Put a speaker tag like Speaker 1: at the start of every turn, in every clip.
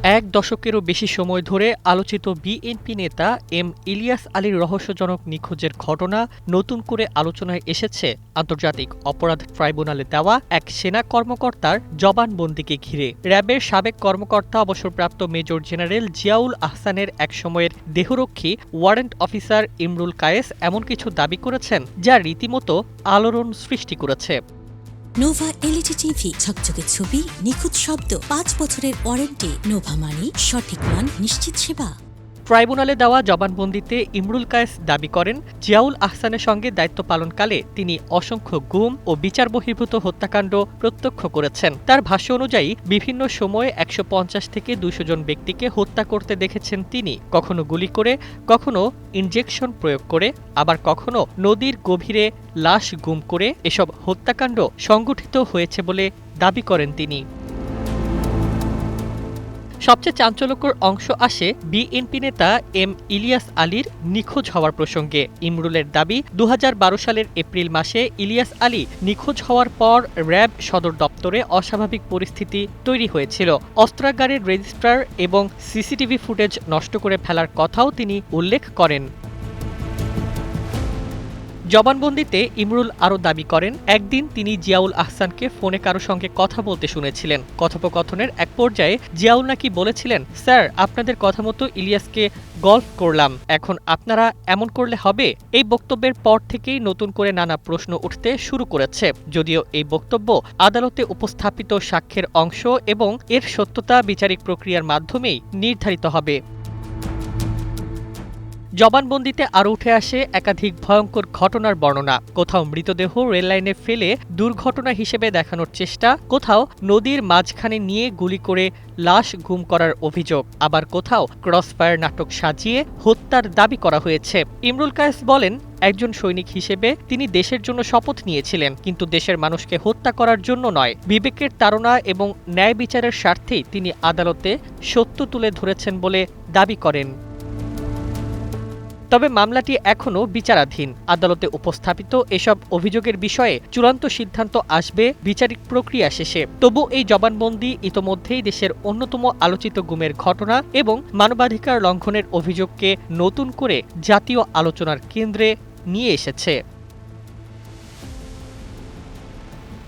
Speaker 1: এক দশকেরও বেশি সময় ধরে আলোচিত বিএনপি নেতা এম ইলিয়াস আলীর রহস্যজনক নিখোঁজের ঘটনা নতুন করে আলোচনায় এসেছে আন্তর্জাতিক অপরাধ ট্রাইব্যুনালে দেওয়া এক সেনা কর্মকর্তার জবানবন্দিকে ঘিরে। র্যাবের সাবেক কর্মকর্তা অবসরপ্রাপ্ত মেজর জেনারেল জিয়াউল আহসানের এক সময়ের দেহরক্ষী ওয়ারেন্ট অফিসার ইমরুল কায়েস এমন কিছু দাবি করেছেন যা রীতিমতো আলোড়ন সৃষ্টি করেছে।
Speaker 2: নোভা এলইডি টিভি, ঝকঝকে ছবি, নিখুঁত শব্দ, ৫ বছরের ওয়ারেন্টি। নোভা মানি সঠিক মান, নিশ্চিত সেবা।
Speaker 1: ট্রাইব্যুনালে দেওয়া জবানবন্দিতে ইমরুল কায়েস দাবি করেন, জিয়াউল আহসানের সঙ্গে দায়িত্ব পালনকালে তিনি অসংখ্য গুম ও বিচার বহির্ভূত হত্যাকাণ্ড প্রত্যক্ষ করেছেন। তার ভাষ্য অনুযায়ী বিভিন্ন সময়ে ১৫০ থেকে ২০০ জন ব্যক্তিকে হত্যা করতে দেখেছেন তিনি, কখনো গুলি করে, কখনো ইনজেকশন প্রয়োগ করে, আবার কখনো নদীর গভীরে লাশ গুম করে। এসব হত্যাকাণ্ড সংগঠিত হয়েছে বলে দাবি করেন তিনি। সবচেয়ে চাঞ্চল্যকর অংশ আসে বিএনপি নেতা এম ইলিয়াস আলীর নিখোঁজ হওয়ার প্রসঙ্গে। ইমরুলের দাবি, ২০১২ সালের এপ্রিল মাসে ইলিয়াস আলী নিখোঁজ হওয়ার পর র্যাব সদর দপ্তরে অস্বাভাবিক পরিস্থিতি তৈরি হয়েছিল। অস্ত্রাগারের রেজিস্ট্রার এবং সিসিটিভি ফুটেজ নষ্ট করে ফেলার কথাও তিনি উল্লেখ করেন। জবানবন্দিতে ইমরুল আরও দাবি করেন, একদিন তিনি জিয়াউল আহসানকে ফোনে কারো সঙ্গে কথা বলতে শুনেছিলেন। কথোপকথনের এক পর্যায়ে জিয়াউল নাকি বলেছিলেন, স্যার, আপনাদের কথা মতো ইলিয়াসকে গল্ফ করলাম, এখন আপনারা এমন করলে হবে। এই বক্তব্যের পর থেকেই নতুন করে নানা প্রশ্ন উঠতে শুরু করেছে। যদিও এই বক্তব্য আদালতে উপস্থাপিত সাক্ষ্যের অংশ এবং এর সত্যতা বিচারিক প্রক্রিয়ার মাধ্যমেই নির্ধারিত হবে। জবানবন্দিতে আরও উঠে আসে একাধিক ভয়ঙ্কর ঘটনার বর্ণনা। কোথাও মৃতদেহ রেললাইনে ফেলে দুর্ঘটনা হিসেবে দেখানোর চেষ্টা, কোথাও নদীর মাঝখানে নিয়ে গুলি করে লাশ গুম করার অভিযোগ, আবার কোথাও ক্রসফায়ার নাটক সাজিয়ে হত্যার দাবি করা হয়েছে। ইমরুল কায়েস বলেন, একজন সৈনিক হিসেবে তিনি দেশের জন্য শপথ নিয়েছিলেন, কিন্তু দেশের মানুষকে হত্যা করার জন্য নয়। বিবেকের তাড়না এবং ন্যায় বিচারের স্বার্থেই তিনি আদালতে সত্য তুলে ধরেছেন বলে দাবি করেন। তবে মামলাটি এখনও বিচারাধীন। আদালতে উপস্থাপিত এসব অভিযোগের বিষয়ে চূড়ান্ত সিদ্ধান্ত আসবে বিচারিক প্রক্রিয়া শেষে। তবু এই জবানবন্দি ইতোমধ্যেই দেশের অন্যতম আলোচিত গুমের ঘটনা এবং মানবাধিকার লঙ্ঘনের অভিযোগকে নতুন করে জাতীয় আলোচনার কেন্দ্রে নিয়ে এসেছে।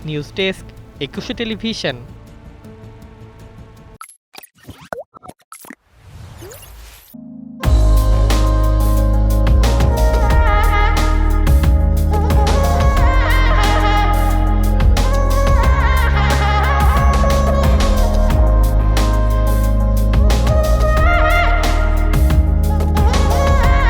Speaker 1: News desk, ২১ television.